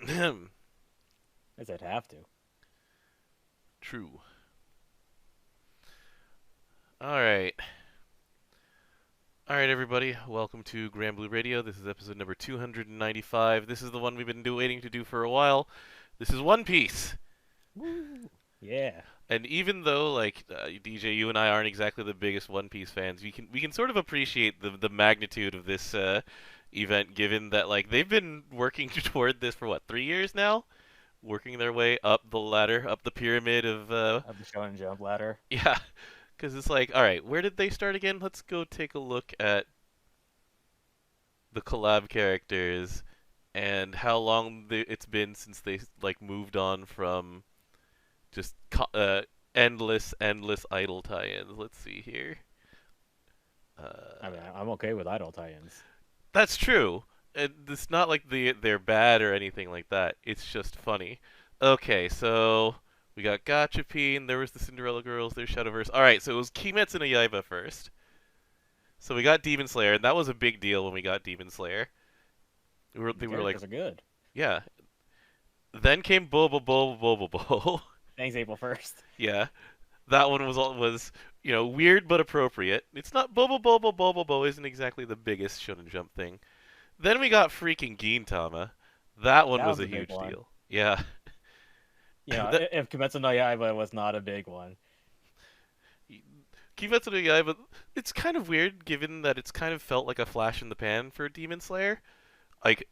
I said have to. True. Alright. Alright, everybody. Welcome to Granblue Radio. This is episode number 295. This is the one we've been waiting to do for a while. This is One Piece. Woo! Yeah. And even though, DJ, you and I aren't exactly the biggest One Piece fans, we can sort of appreciate the magnitude of this event, given that, they've been working toward this for, 3 years now? Working their way up the ladder, up the pyramid of, Of the Shonen Jump ladder. yeah. Because it's like, alright, where did they start again? Let's go take a look at the collab characters and how long it's been since they, moved on from just endless idle tie-ins. Let's see here. I mean, I'm okay with idol tie-ins. That's true. And it's not like they're bad or anything like that. It's just funny. Okay, so we got Gachapine, there was the Cinderella Girls, there's Shadowverse. Alright, so it was Kimetsu no Yaiba first. So we got Demon Slayer, and that was a big deal when we got Demon Slayer. They were like, Characters are good. yeah. Then came Bobo Bobo Bobo Bo. Thanks, April 1st. Yeah. That one was weird but appropriate. It's not Bobo Bobo Bobo Bo isn't exactly the biggest Shonen Jump thing. Then we got freaking Gintama. That one That was was a a big huge one. deal. Yeah. You know, That, if Kimetsu no Yaiba was not a big one. Kimetsu no Yaiba, it's kind of weird given that it's kind of felt like a flash in the pan for Demon Slayer. Like,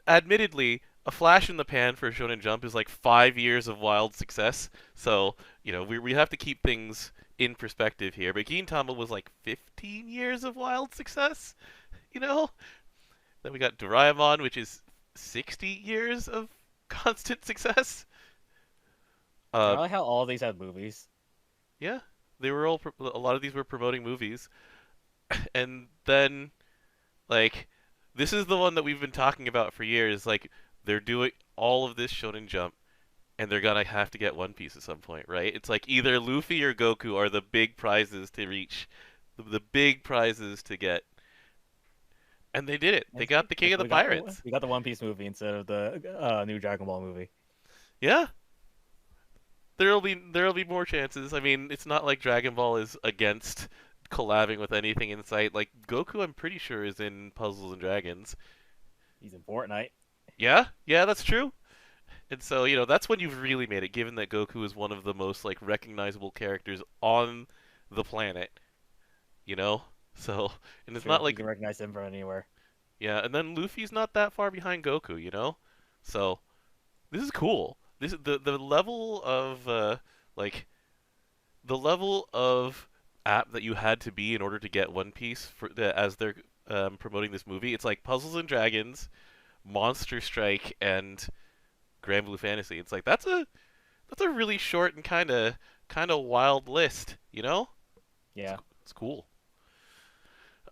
admittedly, a flash in the pan for Shonen Jump is like 5 years of wild success. So, we have to keep things in perspective here. But Gintama was like 15 years of wild success, you know? Then we got Doraemon, which is 60 years of constant success. I Uh, like how all these have movies. yeah, they were all a lot of these were promoting movies, and then like this is the one that we've been talking about for years. Like they're doing all of this Shonen Jump, and they're gonna have to get One Piece at some point, right? It's like either Luffy or Goku are the big prizes to reach, the big prizes to get, and they did it. They got the King of the Pirates. We got the One Piece movie instead of the new Dragon Ball movie. Yeah, there'll be more chances. I mean, it's not like Dragon Ball is against collabing with anything in sight. Like Goku, I'm pretty sure is in Puzzles and Dragons. He's in Fortnite. Yeah, yeah, that's true. And so that's when you've really made it, given that Goku is one of the most recognizable characters on the planet. You know, so and it's True, not you like can recognize him from anywhere. yeah, and then Luffy's not that far behind Goku. So this is cool. This is the level of like the level of app that you had to be in order to get One Piece as they're promoting this movie. It's like Puzzles and Dragons, Monster Strike, and Granblue Fantasy. It's like that's a really short and kind of wild list. Yeah. It's cool.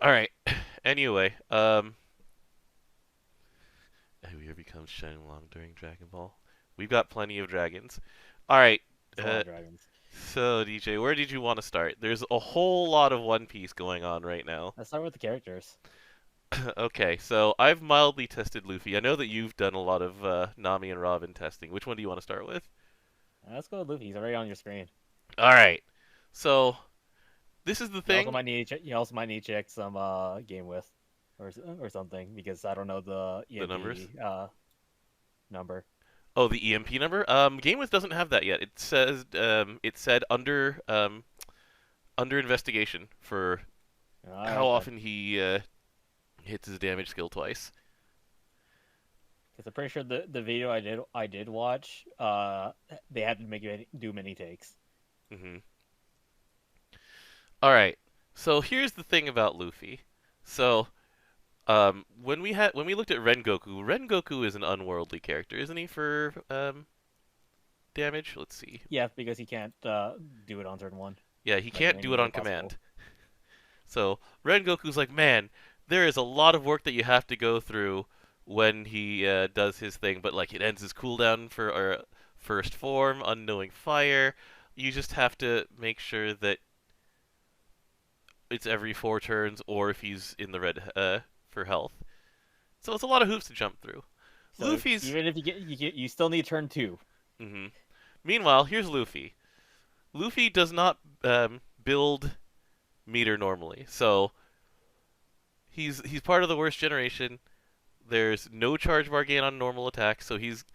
All right. Anyway, here becomes Shenlong during Dragon Ball. We've got plenty of dragons. All right. There's a lot of dragons. So, DJ, where did you want to start? There's a whole lot of One Piece going on right now. Let's start with the characters. Okay, so I've mildly tested Luffy. I know that you've done a lot of Nami and Robin testing. Which one do you want to start with? Let's go with Luffy. He's already on your screen. All right. So, this is the thing. You also might need to check some game with, or something, because I don't know the The numbers? number. Oh, the EMP number? GameWith doesn't have that yet. It says it said under investigation for how often he hits his damage skill twice. Because I'm pretty sure the video I did watch, they had to do many takes. Mm-hmm. All right. So here's the thing about Luffy. So when we looked at Rengoku is an unworldly character, isn't he? For damage. Let's see. Yeah, because he can't do it on turn one. Yeah, he Like can't any do it way on possible. command. So Rengoku's like, man, there is a lot of work that you have to go through when he does his thing, but it ends his cooldown for first form, unknowing fire. You just have to make sure that it's every 4 turns, or if he's in the red for health. So it's a lot of hoops to jump through. So Luffy's. even if you still need turn 2. hmm Meanwhile, here's Luffy. Luffy does not build meter normally, so he's part of the worst generation. There's no charge bar gain on normal attacks, so he's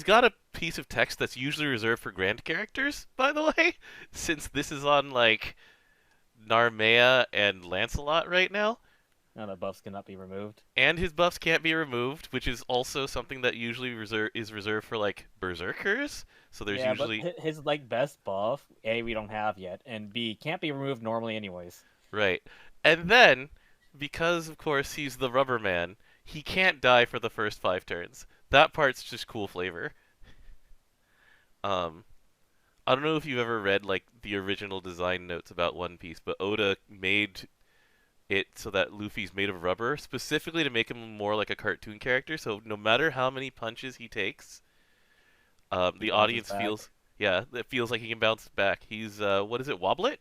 got a piece of text that's usually reserved for grand characters, by the way, since this is on like Narmea and Lancelot right now. Now the buffs cannot be removed. And his buffs can't be removed, which is also something that usually is reserved for like berserkers. So there's Yeah, but usually his like best buff, A, we don't have yet, and B, can't be removed normally anyways. right. And then because of course he's the rubber man, he can't die for the first 5 turns. That part's just cool flavor. Um I don't know if you've ever read like the original design notes about One Piece, but Oda made it so that Luffy's made of rubber specifically to make him more like a cartoon character. So no matter how many punches he takes, He the bounces audience back. feels it feels like he can bounce back. He's what is it, Woblet?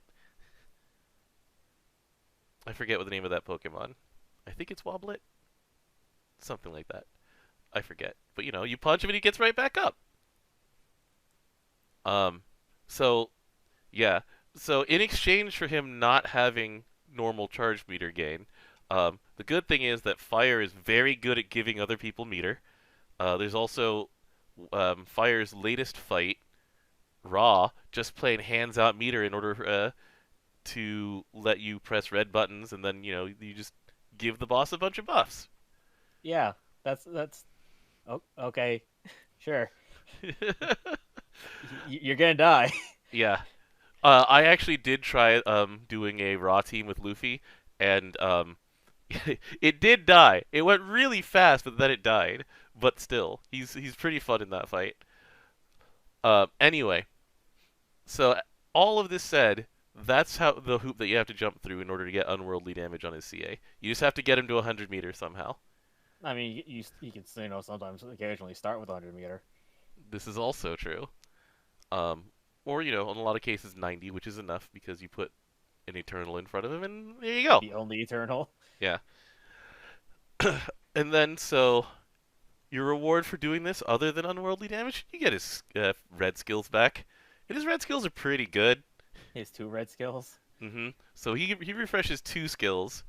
I forget what the name of that Pokemon. I think it's Woblet, something like that. I forget, but you know, you punch him and he gets right back up. Um, so yeah, so in exchange for him not having normal charge meter gain, the good thing is that Fire is very good at giving other people meter. There's also Fire's latest fight, Raw, just playing hands out meter in order to let you press red buttons, and then you know you just give the boss a bunch of buffs. Yeah, that's okay. Sure, you're gonna die. Yeah, I actually did try doing a Raw team with Luffy, and it did die. It went really fast, but then it died. But still, he's pretty fun in that fight. Anyway, so all of this said, that's how the hoop that you have to jump through in order to get unworldly damage on his CA. You just have to get him to 100 meters somehow. I mean, you can sometimes occasionally start with 100 meter. This is also true. Or you know, in a lot of cases 90, which is enough because you put an eternal in front of him, and there you go. The only eternal. Yeah. And then so your reward for doing this, other than unworldly damage, you get his red skills back. And his red skills are pretty good. His 2 red skills. So he refreshes 2 skills.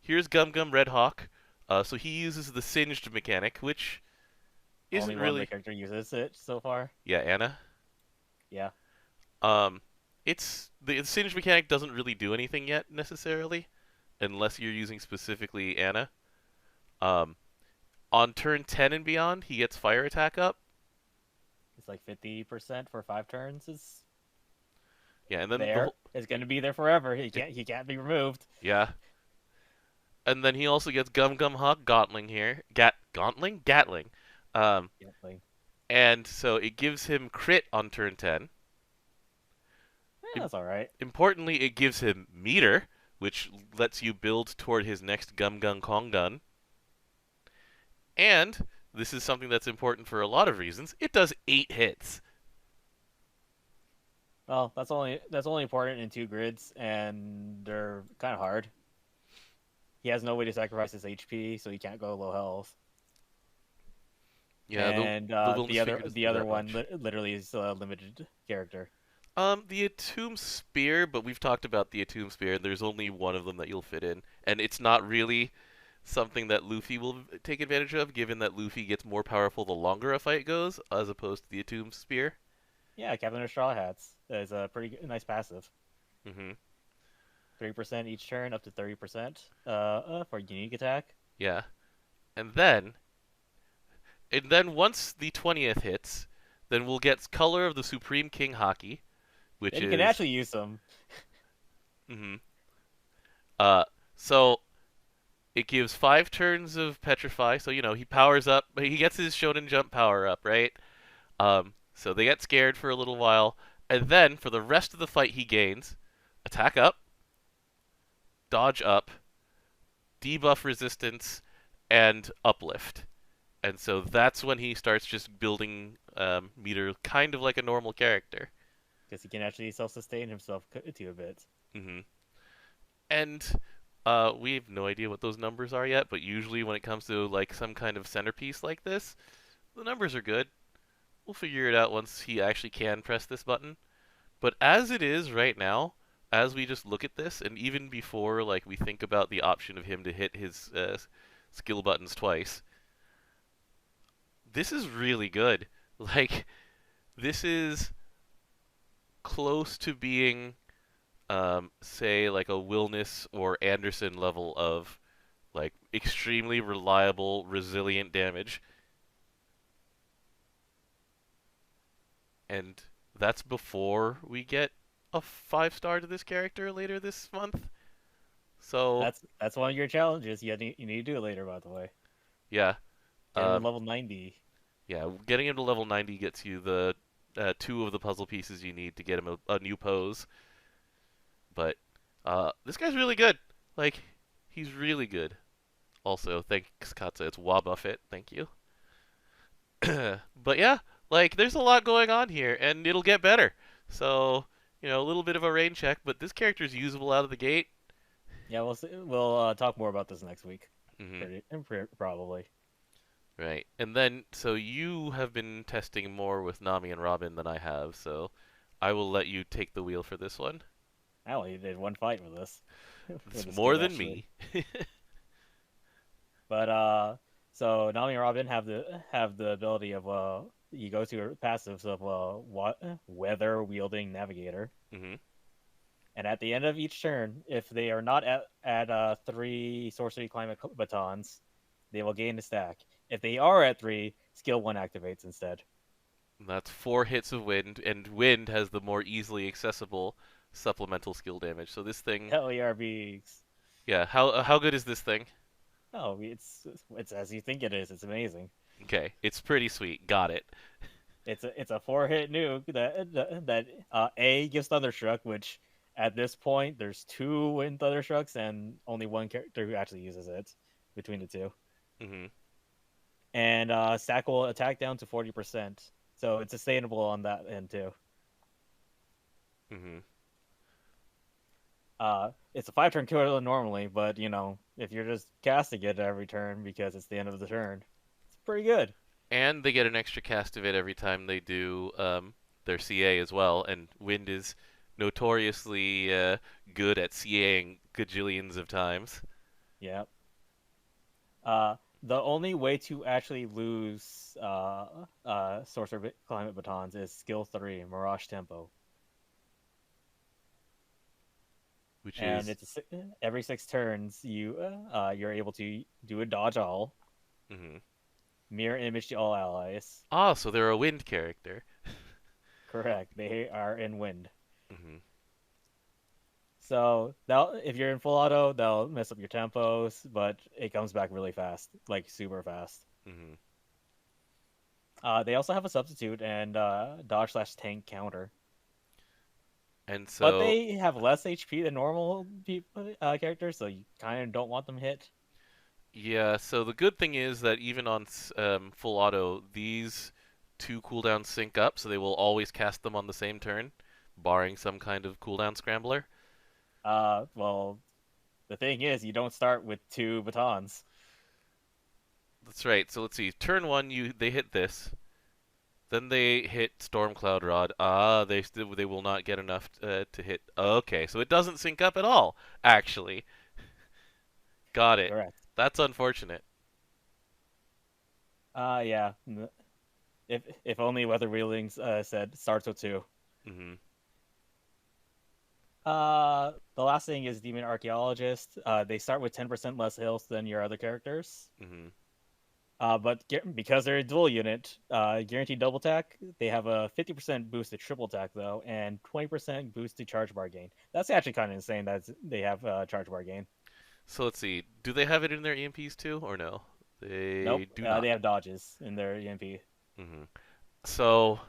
Here's Gum Gum Red Hawk. So he uses the singed mechanic, which isn't Only one really. the character uses it so far. Yeah, Anna. Yeah. It's the singed mechanic doesn't really do anything yet necessarily, unless you're using specifically Anna. On turn 10 and beyond, he gets fire attack up. It's like 50% for 5 turns. Is Yeah, and then there. It's gonna be there forever. He can't be removed. yeah, and then he also gets Gum Gum Hawk Gauntling here. Gatling. Yeah, like, And so it gives him crit on turn 10. that's all right. Importantly, it gives him meter, which lets you build toward his next Gum Gum Kong gun. And this is something that's important for a lot of reasons. It does 8 hits. Well, that's only important in 2 grids, and they're kind of hard. He has no way to sacrifice his HP, so he can't go low health. Yeah, and the other one literally is a limited character. The Atum Spear, but we've talked about the Atum Spear, and there's only one of them that you'll fit in, and it's not really something that Luffy will take advantage of, given that Luffy gets more powerful the longer a fight goes, as opposed to the Atum Spear. Yeah, Captain of Straw Hats is a pretty nice passive. 3% each turn, up to 30% for unique attack. Yeah, and then once the 20th hits, then we'll get Color of the Supreme King Haki, which Then is you can actually use them. So it gives 5 turns of Petrify, so you know he powers up, but he gets his Shonen Jump power up, right? So they get scared for a little while, and then for the rest of the fight he gains attack up, dodge up, debuff resistance, and uplift. And so that's when he starts just building meter kind of like a normal character. Because he can actually self-sustain himself to a bit. And We have no idea what those numbers are yet, but usually when it comes to like some kind of centerpiece like this, the numbers are good. We'll figure it out once he actually can press this button. But as it is right now, as we just look at this, and even before like we think about the option of him to hit his skill buttons twice, this is really good. Like, this is close to being, say, like a Wilness or Anderson level of like extremely reliable, resilient damage. And that's before we get a 5-star to this character later this month. So That's one of your challenges. You need to do it later, by the way. yeah, Get him to um, level 90. yeah, getting him to level 90 gets you the 2 of the puzzle pieces you need to get him a new pose. But this guy's really good. Like, he's really good. Also, thanks Katsa. It's Wabuffet. Thank you. But yeah, like there's a lot going on here, and it'll get better. So a little bit of a rain check, but this character's usable out of the gate. Yeah, we'll talk more about this next week. Hmm. Probably. Right, and then so you have been testing more with Nami and Robin than I have, so I will let you take the wheel for this one. I only did one fight with this. It's With this more kid, than actually. me. But so Nami and Robin have the ability of you go to passives of weather wielding navigator, Hmm. and at the end of each turn, if they are not at 3 sorcery climate batons, they will gain a stack. If they are at 3, skill 1 activates instead. That's 4 hits of wind, and wind has the more easily accessible supplemental skill damage. So this thing, Hell yeah, beaks. yeah, how good is this thing? Oh, it's as you think it is. It's amazing. Okay, it's pretty sweet. Got it. It's a 4-hit nuke that A gives Thunderstruck, which at this point there's 2 Wind Thunderstrucks and only one character who actually uses it between the two. Hmm. And stack will attack down to 40%, so it's sustainable on that end too. Hmm. It's a 5-turn killer normally, but if you're just casting it every turn because it's the end of the turn, it's pretty good. And they get an extra cast of it every time they do their CA as well. And Wind is notoriously good at CAing gajillions of times. Yeah. The only way to actually lose Sorcerer Climate Batons is skill 3, Mirage Tempo. Which And is. every 6 turns, you're able to do a dodge all, Hmm. mirror image to all allies. Ah, so they're a Wind character. Correct. They are in wind. Hmm. So if you're in full auto, they'll mess up your tempos, but it comes back really fast, like super fast. Hmm. They also have a substitute and dodge/tank counter, And but so, they have less HP than normal characters, so you kind of don't want them hit. yeah, so the good thing is that even on full auto, these 2 cooldowns sync up, so they will always cast them on the same turn, barring some kind of cooldown scrambler. Well, the thing is, you don't start with 2 batons. That's right. So let's see. Turn 1, they hit this. Then they hit Stormcloud Rod. Ah, they will not get enough to hit. Okay, so it doesn't sync up at all. Actually, got it. Correct. That's unfortunate. Yeah. If only Weather Wheelings said starts with 2. Hmm. The last thing is Demon Archaeologist. They start with 10% less health than your other characters. Hmm. But because they're a dual unit, guaranteed double attack, they have a 50% boost to triple attack though, and 20% boost to charge bar gain. That's actually kind of insane that they have charge bar gain. So let's see. Do they have it in their EMPs too, or no? Nope, They do not. they have dodges in their EMP. Hmm. So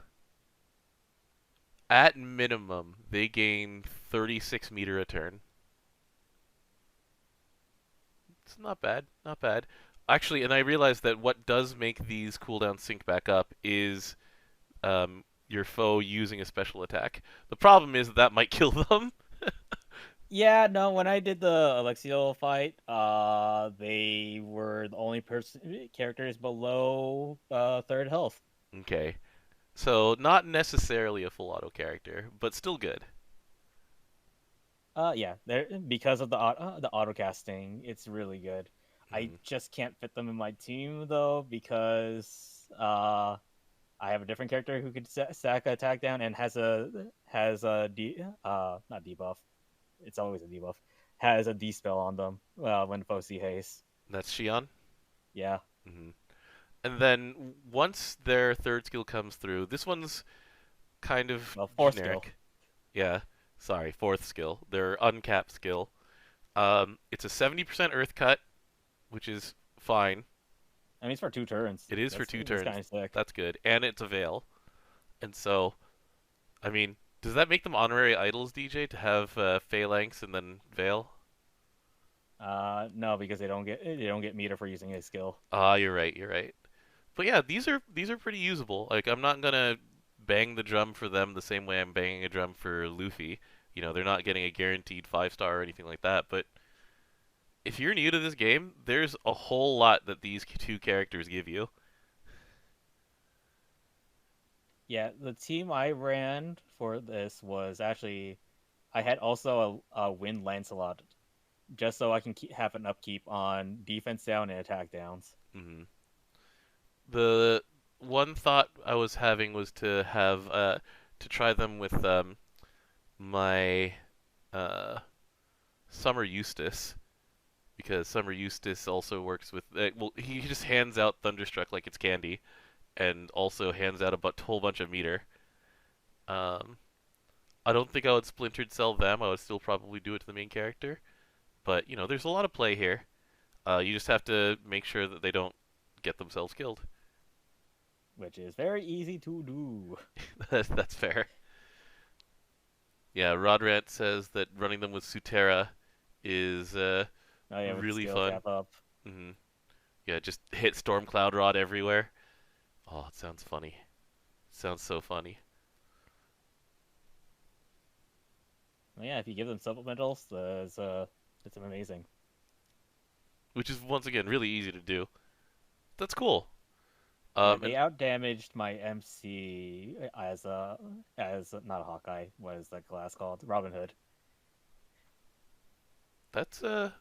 at minimum, they gain 36 meter a turn. It's not bad. Not bad. Actually, and I realized that what does make these cooldowns sync back up is your foe using a special attack. The problem is that might kill them. Yeah, no, when I did the Alexiel fight, they were the only characters below third health. Okay. So not necessarily a full auto character, but still good. Yeah, there because of the auto casting, it's really good. I Mm. just can't fit them in my team though because I have a different character who could stack a attack down and not debuff. It's always a debuff. Has a dispel on them when foes see haste. That's Shion. Yeah. Hmm. And then once their third skill comes through, this one's kind of Well, fourth skill. generic. Yeah, sorry, fourth skill. Their uncapped skill. It's a 70% Earth Cut, which is fine. I mean, it's for 2 turns. It is for two That's kind turns. of sick. That's good. And it's a Veil. And so, I mean, does that make them honorary idols, DJ, to have Phalanx and then Veil? No, because they don't get meter for using a skill. Ah, you're right, you're right. But yeah, these are pretty usable. Like I'm not gonna bang the drum for them the same way I'm banging a drum for Luffy. You know, they're not getting a guaranteed 5 star or anything like that, but if you're new to this game, there's a whole lot that these two characters give you. Yeah, the team I ran for this was actually I had also a Wind Lancelot, just so I can have an upkeep on defense down and attack downs. Hmm. The one thought I was having was to try them with my uh, Summer Eustace, because Summer Eustace also works with well, he just hands out Thunderstruck like it's candy, and also hands out a whole bunch of meter. Um, I don't think I would splintered cell them. I would still probably do it to the main character, but you know, there's a lot of play here. You just have to make sure that they don't get themselves killed. Which is very easy to do. That's fair. Yeah, Rodrant says that running them with Sutera is Oh yeah, with the really skill fun. cap up. Hmm. Yeah, just hit Storm Cloud Rod everywhere. Oh, it sounds funny. Sounds so funny. Well, yeah, if you give them supplementals, it's amazing. Which is once again really easy to do. That's cool. Yeah, they And outdamaged my MC as not a Hawkeye. What is that class called? Robin Hood. that's a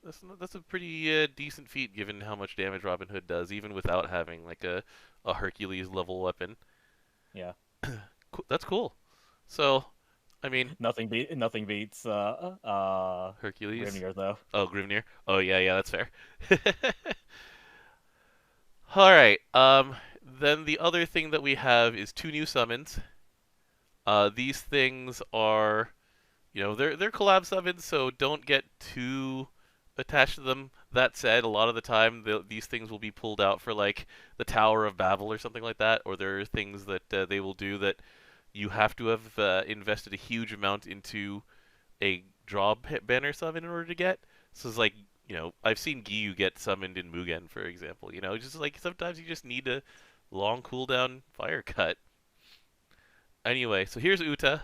pretty decent feat given how much damage Robin Hood does, even without having like a Hercules level weapon. Yeah. That's cool. So, I mean, Nothing beats Hercules. Grimnir though. Oh, Grimnir. Oh yeah, yeah, that's fair. All right. Then the other thing that we have is 2 new summons. These things are, you know, they're collab summons, so don't get too attached to them. That said, a lot of the time these things will be pulled out for like the Tower of Babel or something like that, or there are things that they will do that you have to have invested a huge amount into a draw banner summon in order to get. So it's like, you know, I've seen Giyu get summoned in Mugen, for example. You know, just like sometimes you just need a long cooldown fire cut. Anyway, so here's Uta.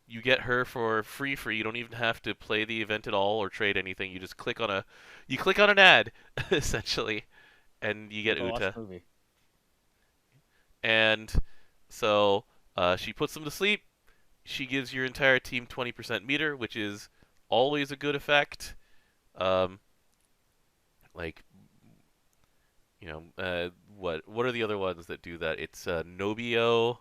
You get her for free. You don't even have to play the event at all or trade anything. You click on an ad, essentially, and you Or get go watch Uta. a movie. And so she puts them to sleep. She gives your entire team 20% meter, which is always a good effect. Um, like, you know, what are the other ones that do that? It's Nobio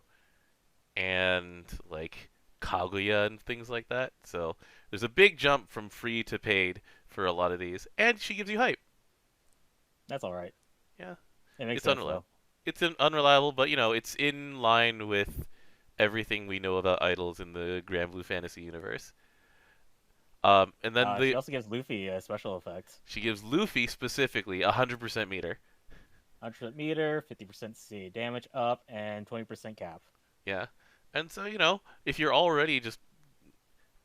and like Kaguya and things like that. So there's a big jump from free to paid for a lot of these, and she gives you hype. That's all right. Yeah, It makes it's sense unreliable. though. It's unreliable, but you know, it's in line with everything we know about idols in the Granblue fantasy universe. And then She also gives Luffy a special effect. she gives Luffy specifically 100% meter. 100% meter, 50% C damage up, and 20% cap. Yeah. And so, you know, if you're already just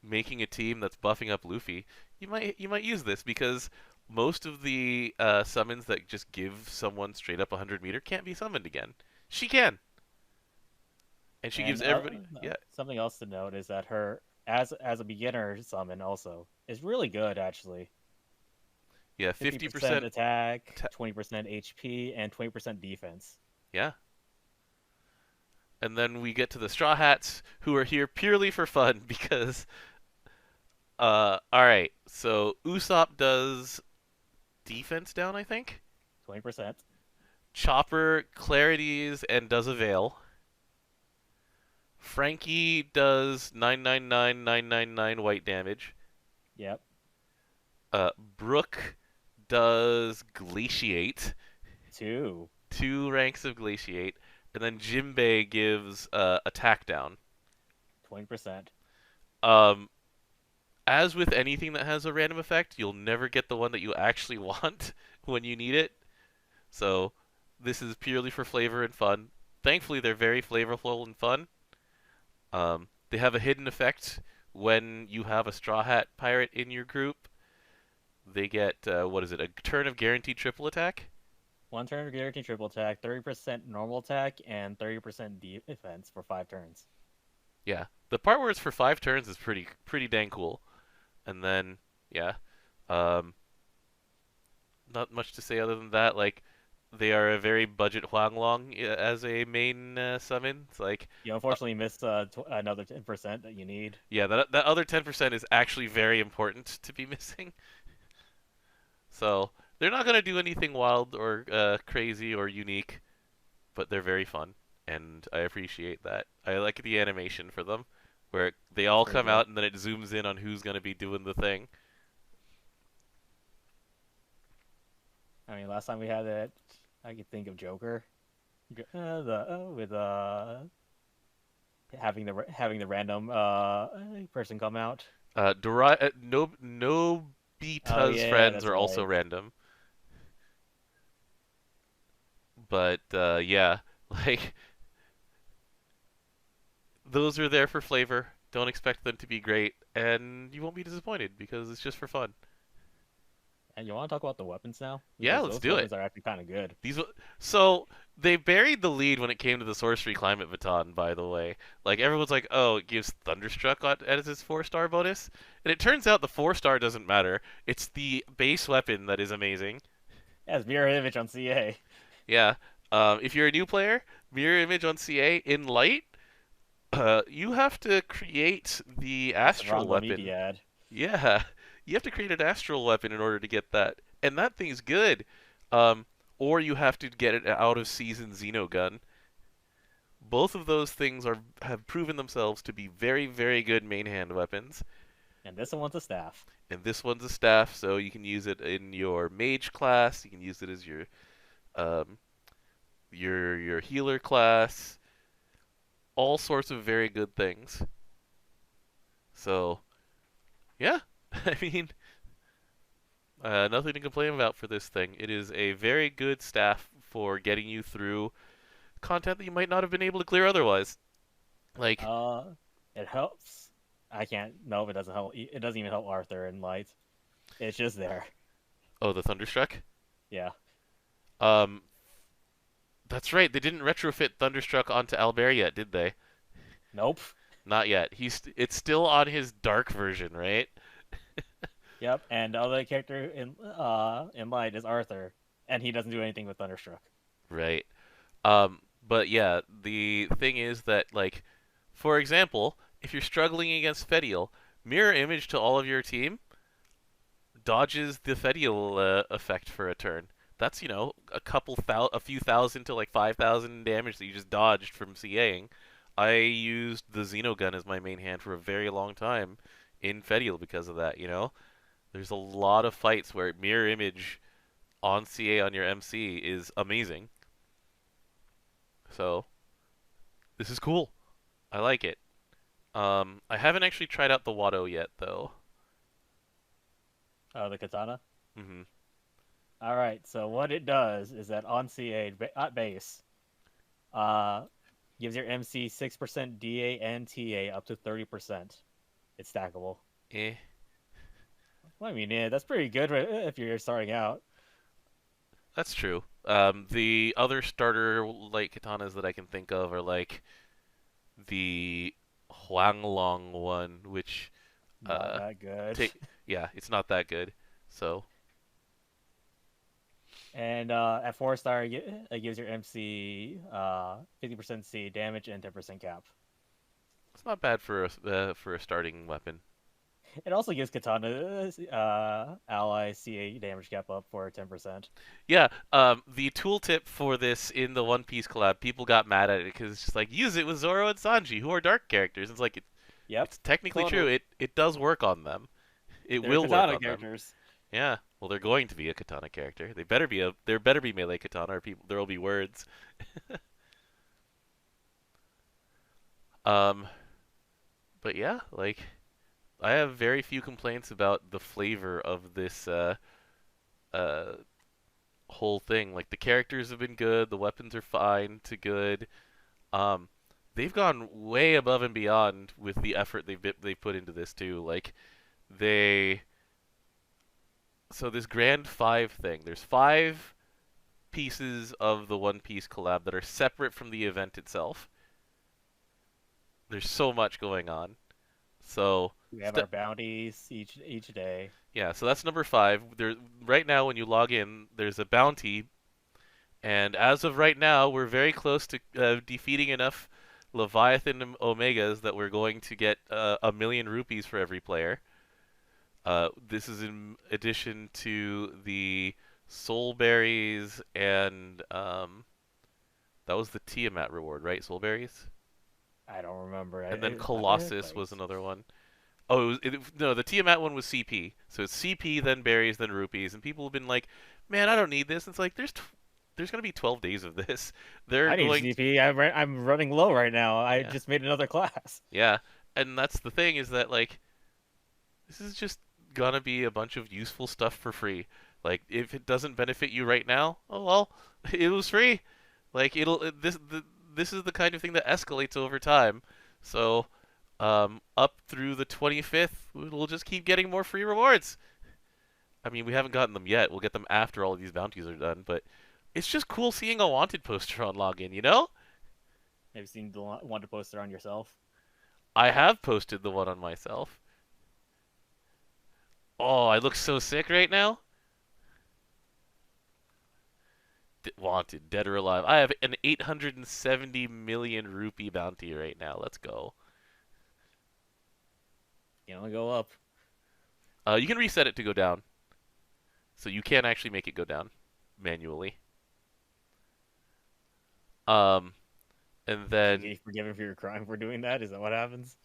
making a team that's buffing up Luffy, you might use this because most of the summons that just give someone straight up 100 meter can't be summoned again. She can. And she gives And everybody, yeah. something else to note is that her as a beginner summon also. It's really good actually. Yeah, 50% 50%. attack, 20% HP, and 20% defense. Yeah. And then we get to the Straw Hats, who are here purely for fun because, all right. So Usopp does defense down, I think. 20%. Chopper clarities and does a veil. Frankie does 999 white damage. Yep. Brooke does glaciate, 2. 2 ranks of glaciate, and then Jimbei gives attack down. 20%. Um, as with anything that has a random effect, you'll never get the one that you actually want when you need it. So this is purely for flavor and fun. Thankfully, they're very flavorful and fun. They have a hidden effect when you have a Straw Hat pirate in your group. They get, what is it, a turn of guaranteed triple attack? 1 turn of guaranteed triple attack, 30% normal attack, and 30% defense for 5 turns. Yeah. The part where it's for 5 turns is pretty dang cool. And then, yeah. Not much to say other than that. Like, they are a very budget Huanglong as a main summon. It's like, You unfortunately missed another 10% that you need. yeah, that other 10% is actually very important to be missing. So they're not gonna do anything wild or crazy or unique, but they're very fun, and I appreciate that. I like the animation for them, where they all Pretty come good. out and then it zooms in on who's gonna be doing the thing. I mean, last time we had it, I could think of Joker. With having the random person come out. Nobita's Oh yeah, friends that's are also right. random, but yeah, like those are there for flavor. Don't expect them to be great, and you won't be disappointed because it's just for fun. And you want to talk about the weapons now? Yeah, Because let's those do it. weapons are actually kind of good. So they buried the lead when it came to the sorcery climate baton. By the way, like everyone's like, oh, it gives Thunderstruck as its 4-star bonus, and it turns out the 4-star doesn't matter. It's the base weapon that is amazing. Yeah, it's mirror image on CA. Yeah. If you're a new player, mirror image on CA in light, you have to create the That's the astral wrong weapon. media ad. Yeah, you have to create an astral weapon in order to get that, and that thing's good. Um, or you have to get it out of season Xenogun. Both of those things have proven themselves to be very, very good main hand weapons. And this one's a staff. And this one's a staff, so you can use it in your mage class. You can use it as um, your healer class. All sorts of very good things. So yeah, I mean, nothing to complain about for this thing. It is a very good staff for getting you through content that you might not have been able to clear otherwise. Like, Uh, it helps. I can't. No, it doesn't help. It doesn't even help Arthur in light. It's just there. oh, the Thunderstruck. Yeah. Um, that's right. They didn't retrofit Thunderstruck onto Albert yet, did they? Nope. Not yet. It's still on his dark version, right? Yep. And the other character in light is Arthur, and he doesn't do anything with Thunderstruck. Right. But yeah, the thing is that, like, for example, if you're struggling against Fediel, mirror image to all of your team dodges the Fediel effect for a turn. That's, a few thousand to like 5,000 damage that you just dodged from CAing. I used the Xenogun as my main hand for a very long time in Fediel because of that. There's a lot of fights where mirror image on CA on your MC is amazing. So, this is cool. I like it. I haven't actually tried out the Watto yet, though. Oh, the katana. hmm All right. So what it does is that on CA at base, uh, gives your MC 6% DA and TA up to 30%. It's stackable. Eh. Well, I mean, yeah, that's pretty good if you're starting out. That's true. The other starter like katanas that I can think of are like the Huanglong one, which Not that good. yeah, it's not that good. So And at 4-star, it gives your MC 50% C damage and 10% cap. it's not bad for a starting weapon. It also gives Katana ally CA damage cap up for 10%. Yeah, the tooltip for this in the One Piece collab, people got mad at it because it's just like, use it with Zoro and Sanji, who are dark characters. It's like, Yep. it's technically true. It does work on them. It They're will work Katana on characters. them. Yeah. Well, they're going to be a katana character. There better be melee katana, or there will be words. um, but yeah, like, I have very few complaints about the flavor of this uh whole thing. Like, the characters have been good, the weapons are fine to good. Um, they've gone way above and beyond with the effort they put into this too. Like, they so this Grand 5 thing, there's 5 pieces of the One Piece collab that are separate from the event itself. There's so much going on. So We have our bounties each day. yeah, so that's number 5. There right now when you log in, there's a bounty, and as of right now, we're very close to defeating enough Leviathan Omegas that we're going to get 1,000,000 rupees for every player. This is in addition to the soul berries and that was the Tiamat reward, right? Soul berries. I don't remember. And then Colossus was another one. Oh, no, the Tiamat one was CP. So it's CP, then berries, then rupees. And people have been like, man, I don't need this. It's like, there's going to be 12 days of this. I need CP. I'm running low right now. I just made another class. Yeah, and that's the thing is that, like, this is just going to be a bunch of useful stuff for free. Like, if it doesn't benefit you right now, oh well, it was free. Like, this is the kind of thing that escalates over time. So, up through the 25th, we'll just keep getting more free rewards. I mean, we haven't gotten them yet. We'll get them after all of these bounties are done, but it's just cool seeing a wanted poster on login, you know? Have you seen the wanted poster on yourself? I have posted the one on myself. Oh, I look so sick right now. Wanted, dead or alive. I have an 870 million rupee bounty right now. Let's go. You can only go up. You can reset it to go down. So you can actually make it go down manually. And then... Can you be forgiven for your crime for doing that? Is that what happens?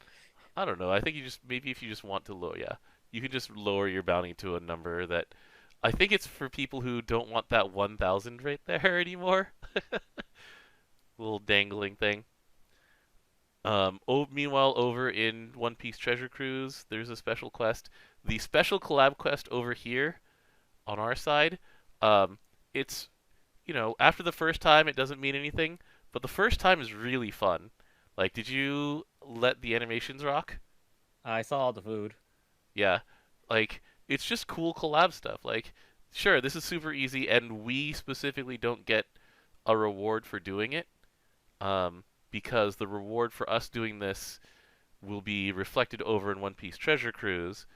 I don't know. I think maybe if you just want to lower, yeah. You can just lower your bounty to a number that... I think it's for people who don't want that 1,000 right there anymore. Little dangling thing. Meanwhile, over in One Piece Treasure Cruise, there's a special quest. The special collab quest over here on our side, it's, after the first time, it doesn't mean anything, but the first time is really fun. Like, did you let the animations rock? I saw all the food. Yeah. Like, it's just cool collab stuff. Like, sure, this is super easy, and we specifically don't get a reward for doing it, because the reward for us doing this will be reflected over in One Piece Treasure Cruise,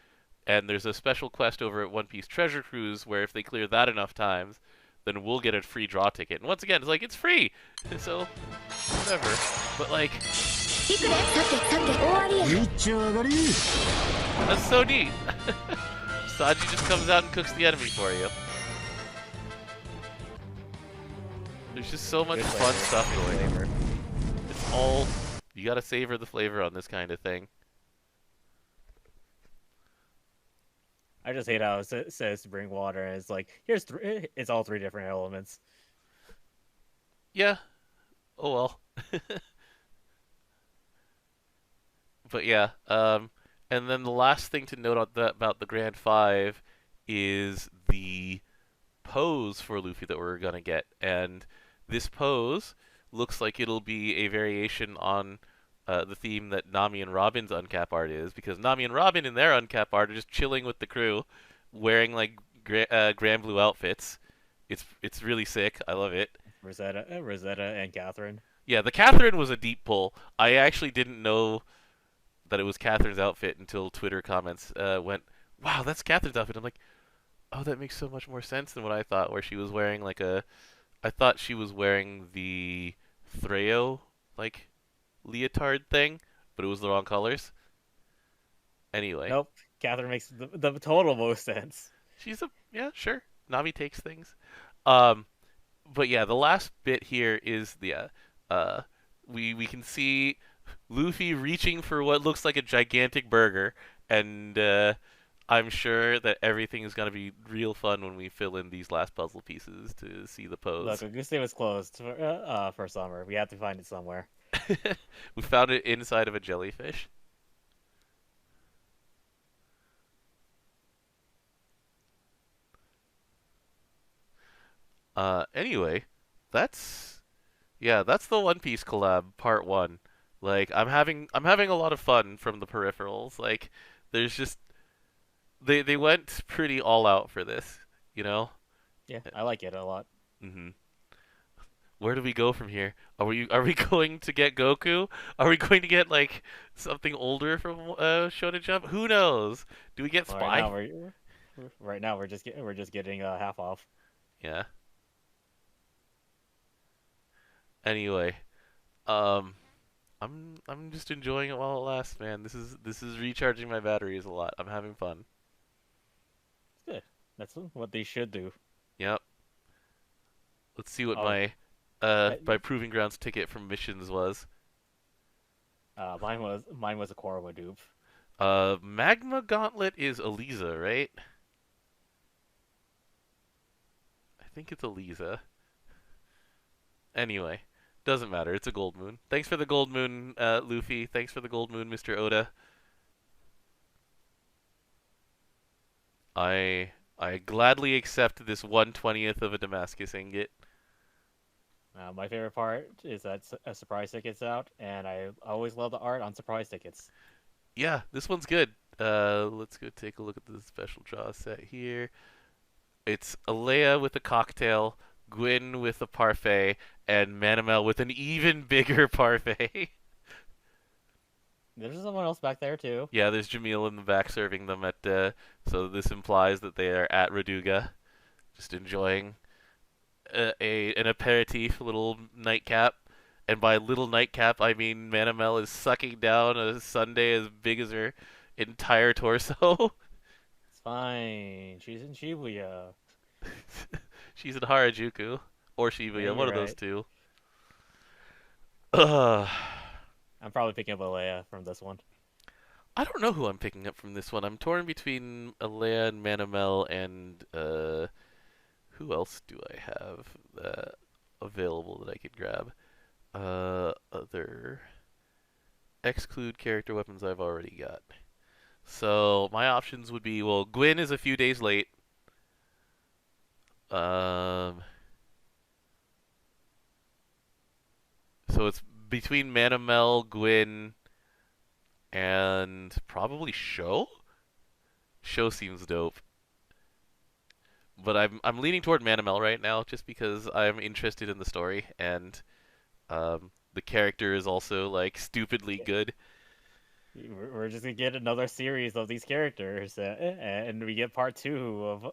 and there's a special quest over at One Piece Treasure Cruise where if they clear that enough times, then we'll get a free draw ticket. And once again, it's like, it's free! So, whatever. But, like... That's so neat! Sanji just comes out and cooks the enemy for you. There's just so much fun stuff going on. It's all... You gotta savor the flavor on this kind of thing. I just hate how it says to bring water, and it's like, it's all 3 different elements. Yeah. Oh well. But yeah, and then the last thing to note about the Grand 5 is the pose for Luffy that we're gonna get. And this pose looks like it'll be a variation on the theme that Nami and Robin's uncap art is, because Nami and Robin in their uncap art are just chilling with the crew, wearing like Granblue outfits. It's really sick. I love it. Rosetta and Catherine. Yeah, the Catherine was a deep pull. I actually didn't know that it was Catherine's outfit until Twitter comments went, "Wow, that's Catherine's outfit." I'm like, "Oh, that makes so much more sense than what I thought." Where she was wearing like I thought she was wearing the Threo like leotard thing, but it was the wrong colors. Anyway, Nope. Catherine makes the total most sense. yeah, sure. Nami takes things. Um, but yeah, the last bit here is uh, we can see Luffy reaching for what looks like a gigantic burger, and I'm sure that everything is gonna be real fun when we fill in these last puzzle pieces to see the pose. Look, Auguste was closed for summer. We have to find it somewhere. We found it inside of a jellyfish. Anyway, that's that's the One Piece collab part 1. Like I'm having a lot of fun from the peripherals. Like there's just they went pretty all out for this, you know? Yeah, I like it a lot. Mhm. Where do we go from here? Are we going to get Goku? Are we going to get like something older from Shonen Jump? Who knows? Do we get Well, Spy? right now we're just getting half off. Yeah. Anyway, um I'm just enjoying it while it lasts, man. This is recharging my batteries a lot. I'm having fun. Good. That's what they should do. Yep. Let's see what Oh, my proving grounds ticket from missions was. mine was a Koroma dupe. Magma Gauntlet is Eliza, right? I think it's Eliza. Anyway, doesn't matter. It's a gold moon. Thanks for the gold moon, Luffy. Thanks for the gold moon, Mr. Oda. I gladly accept this 1/20th of a Damascus ingot. My favorite part is that a surprise ticket's out, and I always love the art on surprise tickets. Yeah, this one's good. Let's go take a look at the special draw set here. It's Alea with a cocktail, Gwyn with a parfait, and Manamel with an even bigger parfait. There's someone else back there too. Yeah, there's Jamil in the back serving them at. So this implies that they are at Raduga, just enjoying an aperitif, a little nightcap. And by little nightcap, I mean Manamel is sucking down a sundae as big as her entire torso. It's fine. She's in Shibuya. She's in Harajuku or Yeah, Shibuya, you're one of those right. two. Ugh. I'm probably picking up Alea from this one. I don't know who I'm picking up from this one. I'm torn between Alea and Manamel and who else do I have available that I could grab? Other exclude character weapons I've already got. So my options would be, well, Gwyn is a few days late. Um, so it's between Manamel, Gwyn, and probably Sho. Sho seems dope, but I'm leaning toward Manamel right now just because I'm interested in the story and the character is also like stupidly good. We're just gonna get another series of these characters, and we get part two of.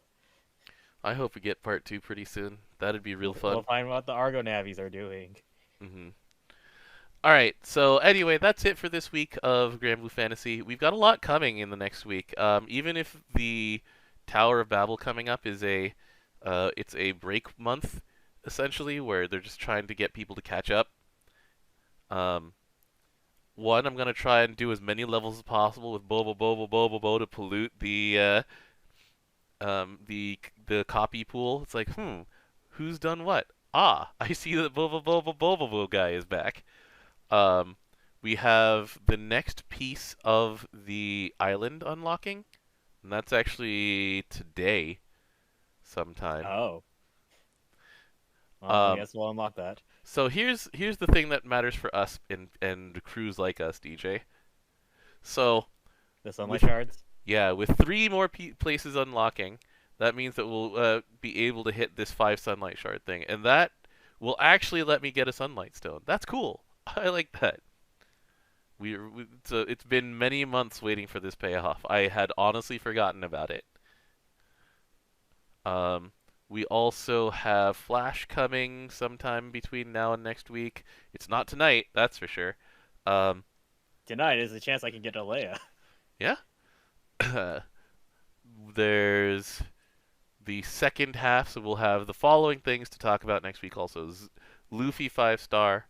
I hope we get part 2 pretty soon. That'd be real We'll fun. find what the Argo Navies are doing. hmm All right. So anyway, that's it for this week of Granblue Fantasy. We've got a lot coming in the next week. Even if the Tower of Babel coming up is it's a break month essentially, where they're just trying to get people to catch up. Um, One, I'm gonna try and do as many levels as possible with Bobo Bobo Bobo Bo to pollute the copy pool. It's like, who's done what? Ah, I see that Bobo Bobo Bobo Bo guy is back. Um, we have the next piece of the island unlocking, and that's actually today sometime. Oh, well, I Um, guess we'll unlock that. so here's the thing that matters for us and crews like us, DJ. So The sunlight with shards. yeah, with 3 more places unlocking, that means that we'll be able to hit this 5 sunlight shard thing, and that will actually let me get a sunlight stone. That's cool. I like that. It's been many months waiting for this payoff. I had honestly forgotten about it. Um, we also have Flash coming sometime between now and next week. It's not tonight, that's for sure. Um, Tonight is a chance I can get a Leia. yeah. There's the second half, so we'll have the following things to talk about next week also. Luffy 5-star,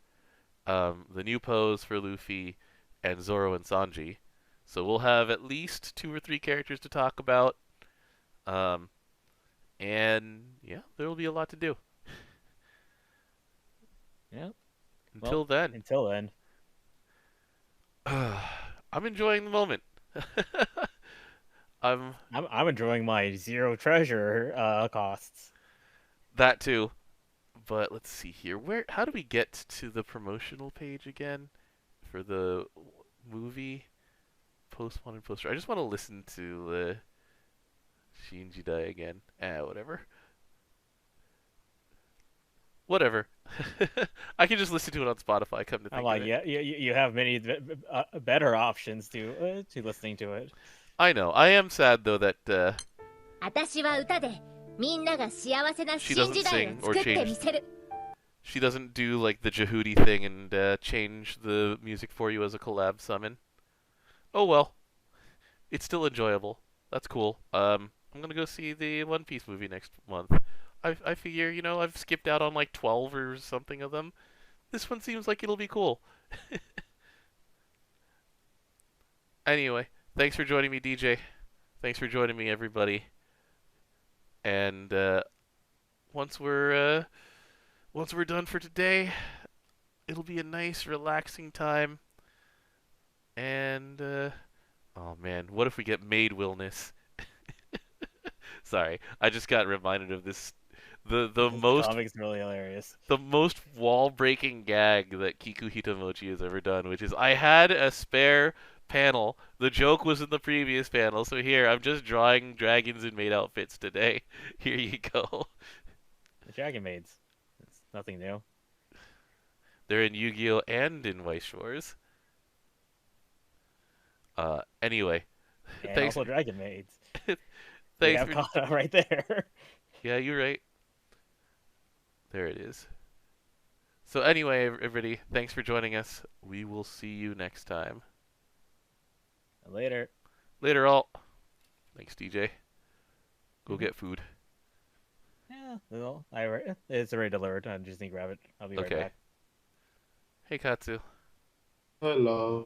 the new pose for Luffy, and Zoro and Sanji. So we'll have at least 2 or 3 characters to talk about. Um, and yeah, there will be a lot to do. Yeah. Until then. Until then. I'm enjoying the moment. I'm enjoying my zero treasure costs. That too. But let's see here. How do we get to the promotional page again for the movie? Post one and poster. I just want to listen to Shinji Dai again. Whatever. Whatever. I can just listen to it on Spotify. Come to think of it. Yeah, you have many better options to listening to it. I know. I am sad though that she doesn't sing or change. She doesn't do like the Jehudi thing and change the music for you as a collab summon. Oh well. It's still enjoyable. That's cool. I'm gonna go see the One Piece movie next month. I figure, I've skipped out on like 12 or something of them. This one seems like it'll be cool. Anyway, thanks for joining me, DJ. Thanks for joining me, everybody. And once we're done for today, it'll be a nice, relaxing time. And oh man, what if we get maid willness? Sorry, I just got reminded of this. The most comic's really hilarious. The most wall-breaking gag that Kiku Hitomochi has ever done, which is I had a spare panel. The joke was in the previous panel, so here I'm just drawing dragons in maid outfits today. Here you go. The dragon maids. It's nothing new. They're in Yu-Gi-Oh and in Weiss Shores. Anyway, and thanks. Also dragon maids. Thanks. We have Kana right there. Yeah, you're right. There it is. So anyway, everybody, thanks for joining us. We will see you next time. Later. Later, all. Thanks, DJ. Go get food. Yeah, well, it's already delivered. I just need to grab it. I'll be right back. Hey, Katsu. Hello.